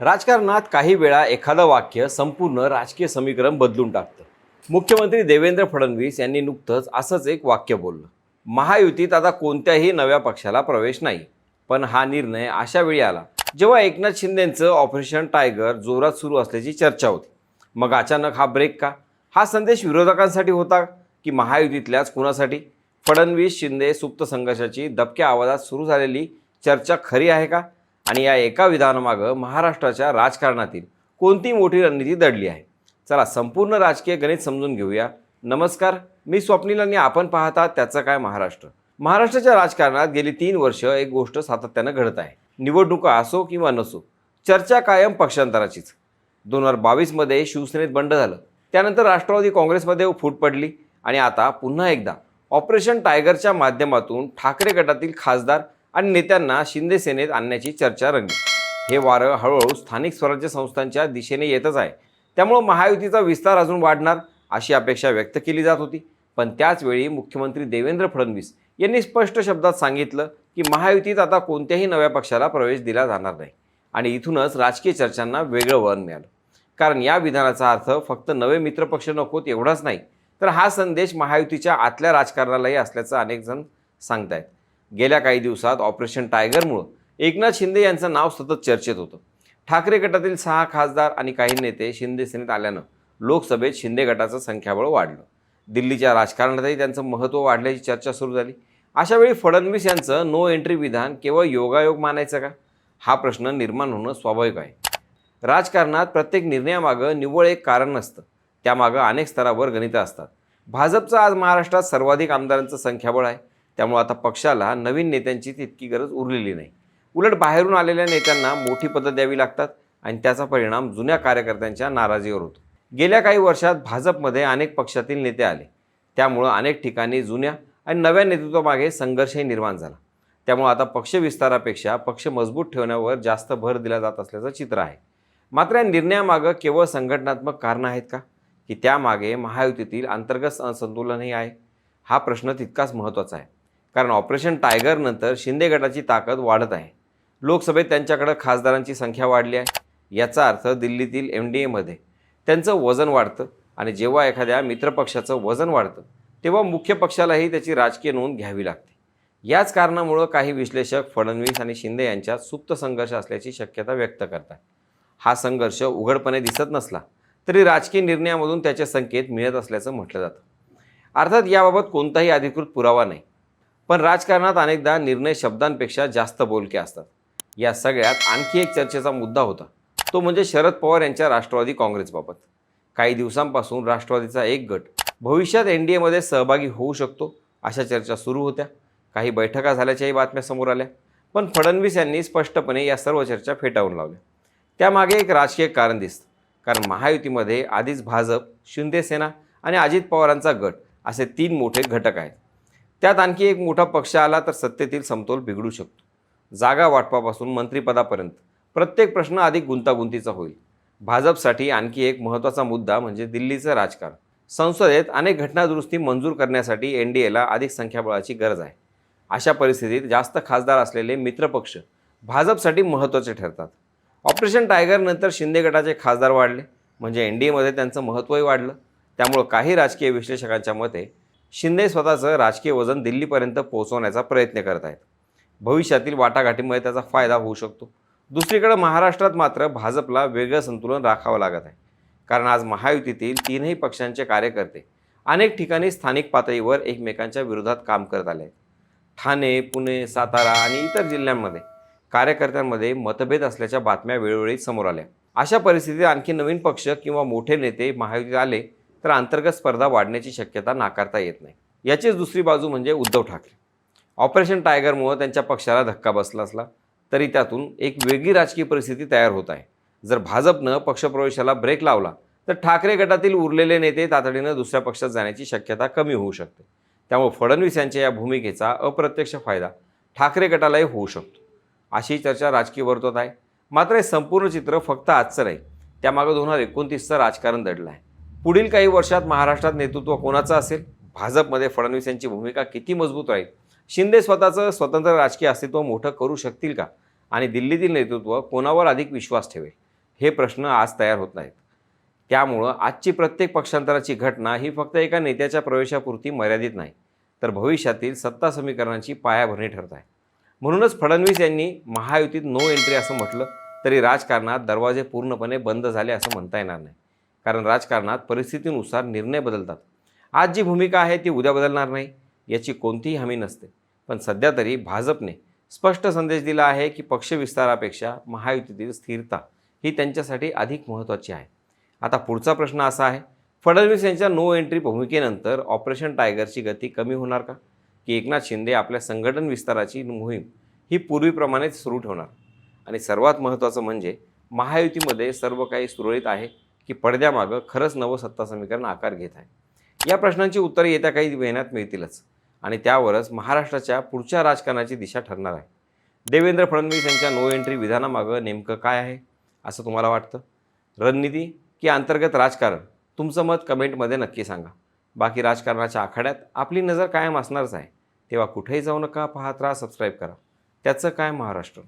राजकारणात काही वेळा एखादं वाक्य संपूर्ण राजकीय समीकरण बदलून टाकतं. मुख्यमंत्री देवेंद्र फडणवीस यांनी नुकतंच असंच एक वाक्य बोललं. महायुतीत आता कोणत्याही नव्या पक्षाला प्रवेश नाही. पण हा निर्णय अशा वेळी आला जेव्हा एकनाथ शिंदेंचं ऑपरेशन टायगर जोरात सुरू असल्याची चर्चा होती. मग अचानक हा ब्रेक का? हा संदेश विरोधकांसाठी होता की महायुतीतल्याच कुणासाठी? फडणवीस शिंदे सुप्त संघर्षाची दबक्या आवाजात सुरू झालेली चर्चा खरी आहे का? आणि या एका विधानामागं महाराष्ट्राच्या राजकारणातील कोणती मोठी रणनीती दडली आहे? चला संपूर्ण राजकीय गणित समजून घेऊया. नमस्कार, मी स्वप्नील आणि आपण पाहता त्याचं काय महाराष्ट्र. महाराष्ट्राच्या राजकारणात गेली 3 वर्ष एक गोष्ट सातत्यानं घडत आहे. निवडणुका असो किंवा नसो, चर्चा कायम पक्षांतराचीच. 2022मध्ये शिवसेनेत बंड झालं, त्यानंतर राष्ट्रवादी काँग्रेसमध्ये फूट पडली आणि आता पुन्हा एकदा ऑपरेशन टायगरच्या माध्यमातून ठाकरे गटातील खासदार आणि नेत्यांना शिंदे सेनेत आणण्याची चर्चा रंगली. हे वारं हळूहळू स्थानिक स्वराज्य संस्थांच्या दिशेने येतच आहे. त्यामुळं महायुतीचा विस्तार अजून वाढणार अशी अपेक्षा व्यक्त केली जात होती. पण त्याचवेळी मुख्यमंत्री देवेंद्र फडणवीस यांनी स्पष्ट शब्दात सांगितलं की महायुतीत आता कोणत्याही नव्या पक्षाला प्रवेश दिला जाणार नाही. आणि इथूनच राजकीय चर्चांना वेगळं वळण मिळालं. कारण या विधानाचा अर्थ फक्त नवे मित्रपक्ष नकोत एवढाच नाही, तर हा संदेश महायुतीच्या आतल्या राजकारणालाही असल्याचं अनेक जण सांगतायत. गेल्या काही दिवसात ऑपरेशन टायगरमुळं एकनाथ शिंदे यांचं नाव सतत चर्चेत होतं. ठाकरे गटातील 6 खासदार आणि काही नेते शिंदे सेनेत आल्यानं लोकसभेत शिंदे गटाचं संख्याबळ वाढलं. दिल्लीच्या राजकारणातही त्यांचं महत्त्व वाढल्याची चर्चा सुरू झाली. अशावेळी फडणवीस यांचं नो एंट्री विधान केवळ योगायोग मानायचं का? हा प्रश्न निर्माण होणं स्वाभाविक आहे. राजकारणात प्रत्येक निर्णयामागं निव्वळ एक कारण नसतं, त्यामागं अनेक स्तरावर गणितं असतात. भाजपचं आज महाराष्ट्रात सर्वाधिक आमदारांचं संख्याबळ आहे. त्यामुळे आता पक्षाला नवीन नेत्यांची तितकी गरज उरलेली नाही. उलट बाहेरून आलेल्या नेत्यांना मोठी पदं द्यावी लागतात आणि त्याचा परिणाम जुन्या कार्यकर्त्यांच्या नाराजीवर होतो. गेल्या काही वर्षात भाजपमध्ये अनेक पक्षातील नेते आले, त्यामुळं अनेक ठिकाणी जुन्या आणि नव्या नेतृत्वामागे संघर्षही निर्माण झाला. त्यामुळे आता पक्ष विस्तारापेक्षा पक्ष मजबूत ठेवण्यावर जास्त भर दिला जात असल्याचं चित्र आहे. मात्र या निर्णयामागं केवळ संघटनात्मक कारणं आहेत का, की त्यामागे महायुतीतील अंतर्गत असंतुलनही आहे? हा प्रश्न तितकाच महत्त्वाचा आहे. कारण ऑपरेशन टायगरनंतर शिंदे गटाची ताकद वाढत आहे. लोकसभेत त्यांच्याकडे खासदारांची संख्या वाढली आहे. याचा अर्थ दिल्लीतील MDAमध्ये त्यांचं वजन वाढतं आणि जेव्हा एखाद्या मित्रपक्षाचं वजन वाढतं तेव्हा मुख्य पक्षालाही त्याची राजकीय नोंद घ्यावी लागते. याच कारणामुळं काही विश्लेषक फडणवीस आणि शिंदे यांच्यात सुप्त संघर्ष असल्याची शक्यता व्यक्त करतात. हा संघर्ष उघडपणे दिसत नसला तरी राजकीय निर्णयामधून त्याचे संकेत मिळत असल्याचं म्हटलं जातं. अर्थात याबाबत कोणताही अधिकृत पुरावा नाही, पण राजकारणात अनेकदा निर्णय शब्दांपेक्षा जास्त बोलके असतात. या सगळ्यात आणखी एक चर्चेचा मुद्दा होता, तो म्हणजे शरद पवार यांच्या राष्ट्रवादी काँग्रेसबाबत. काही दिवसांपासून राष्ट्रवादीचा एक गट भविष्यात NDAमध्ये सहभागी होऊ शकतो अशा चर्चा सुरू होत्या. काही बैठका झाल्याच्याही बातम्या समोर आल्या. पण फडणवीस यांनी स्पष्टपणे या सर्व चर्चा फेटाळून लावल्या. त्यामागे एक राजकीय कारण दिसतं. कारण महायुतीमध्ये आधीच भाजप, शिंदेसेना आणि अजित पवारांचा गट असे 3 मोठे घटक आहेत. त्यात आणखी एक मोठा पक्ष आला तर सत्तेतील समतोल बिघडू शकतो. जागा वाटपापासून मंत्रिपदापर्यंत प्रत्येक प्रश्न अधिक गुंतागुंतीचा होईल. भाजपसाठी आणखी एक महत्त्वाचा मुद्दा म्हणजे दिल्लीचं राजकारण. संसदेत अनेक घटनादुरुस्ती मंजूर करण्यासाठी NDAला अधिक संख्याबळाची गरज आहे. अशा परिस्थितीत जास्त खासदार असलेले मित्रपक्ष भाजपसाठी महत्त्वाचे ठरतात. ऑपरेशन टायगरनंतर शिंदे गटाचे खासदार वाढले म्हणजे NDAमध्ये त्यांचं महत्त्वही वाढलं. त्यामुळं काही राजकीय विश्लेषकांच्या मते शिंदे स्वतःचं राजकीय वजन दिल्लीपर्यंत पोहोचवण्याचा प्रयत्न करत आहेत. भविष्यातील वाटाघाटीमुळे त्याचा फायदा होऊ शकतो. दुसरीकडे महाराष्ट्रात मात्र भाजपला वेगळं संतुलन राखावं लागत आहे. कारण आज महायुतीतील 3ही पक्षांचे कार्यकर्ते अनेक ठिकाणी स्थानिक पातळीवर एकमेकांच्या विरोधात काम करत आले आहेत. ठाणे, पुणे, सातारा आणि इतर जिल्ह्यांमध्ये कार्यकर्त्यांमध्ये मतभेद असल्याच्या बातम्या वेळोवेळी समोर आल्या. अशा परिस्थितीत आणखी नवीन पक्ष किंवा मोठे नेते महायुतीत आले तर अंतर्गत स्पर्धा वाढण्याची शक्यता नाकारता येत नाही. याचीच दुसरी बाजू म्हणजे उद्धव ठाकरे. ऑपरेशन टायगरमुळे त्यांच्या पक्षाला धक्का बसला असला तरी त्यातून एक वेगळी राजकीय परिस्थिती तयार होत आहे. जर भाजपनं पक्षप्रवेशाला ब्रेक लावला तर ठाकरे गटातील उरलेले नेते तातडीनं दुसऱ्या पक्षात जाण्याची शक्यता कमी होऊ शकते. त्यामुळे फडणवीस यांच्या या भूमिकेचा अप्रत्यक्ष फायदा ठाकरे गटालाही होऊ शकतो, अशी चर्चा राजकीय वर्तुळात आहे. मात्र हे संपूर्ण चित्र फक्त आजचं नाही, त्यामागं 2029चं राजकारण दडलं आहे. पुढील काही वर्षात महाराष्ट्रात नेतृत्व कोणाचं असेल? भाजपमध्ये फडणवीस यांची भूमिका किती मजबूत राहील? शिंदे स्वतःचं स्वतंत्र राजकीय अस्तित्व मोठं करू शकतील का? आणि दिल्लीतील नेतृत्व कोणावर अधिक विश्वास ठेवेल? हे प्रश्न आज तयार होत नाहीत. त्यामुळं आजची प्रत्येक पक्षांतराची घटना ही फक्त एका नेत्याच्या प्रवेशापुरती मर्यादित नाही, तर भविष्यातील सत्ता समीकरणांची पायाभरणी ठरत आहे. म्हणूनच फडणवीस यांनी महायुतीत नो एंट्री असं म्हटलं तरी राजकारणात दरवाजे पूर्णपणे बंद झाले असं म्हणता येणार नाही. कारण राजकारणात परिस्थितीनुसार निर्णय बदलतात. आज जी भूमिका आहे ती उद्या बदलणार नाही याची कोणतीही हमी नसते. पण सध्या तरी भाजपने स्पष्ट संदेश दिला आहे की पक्षविस्तारापेक्षा महायुतीतील स्थिरता ही त्यांच्यासाठी अधिक महत्त्वाची आहे. आता पुढचा प्रश्न असा आहे, फडणवीस यांच्या नो एंट्री भूमिकेनंतर ऑपरेशन टायगरची गती कमी होणार का, की एकनाथ शिंदे आपल्या संघटन विस्ताराची मोहीम ही पूर्वीप्रमाणेच सुरू ठेवणार? आणि सर्वात महत्त्वाचं म्हणजे महायुतीमध्ये सर्व काही सुरळीत आहे की पडद्यामागं खरंच नवं सत्ता समीकरण आकार घेत आहे? या प्रश्नांची उत्तरे येत्या काही महिन्यात मिळतीलच आणि त्यावरच महाराष्ट्राच्या पुढच्या राजकारणाची दिशा ठरणार आहे. देवेंद्र फडणवीस यांच्या नो एंट्री विधानामागं नेमकं काय आहे असं तुम्हाला वाटतं? रणनीती की अंतर्गत राजकारण? तुमचं मत कमेंटमध्ये नक्की सांगा. बाकी राजकारणाच्या आखाड्यात आपली नजर कायम असणारच आहे. तेव्हा कुठेही जाऊ नका, पाहत राहा, सबस्क्राईब करा. त्याचं काय महाराष्ट्र.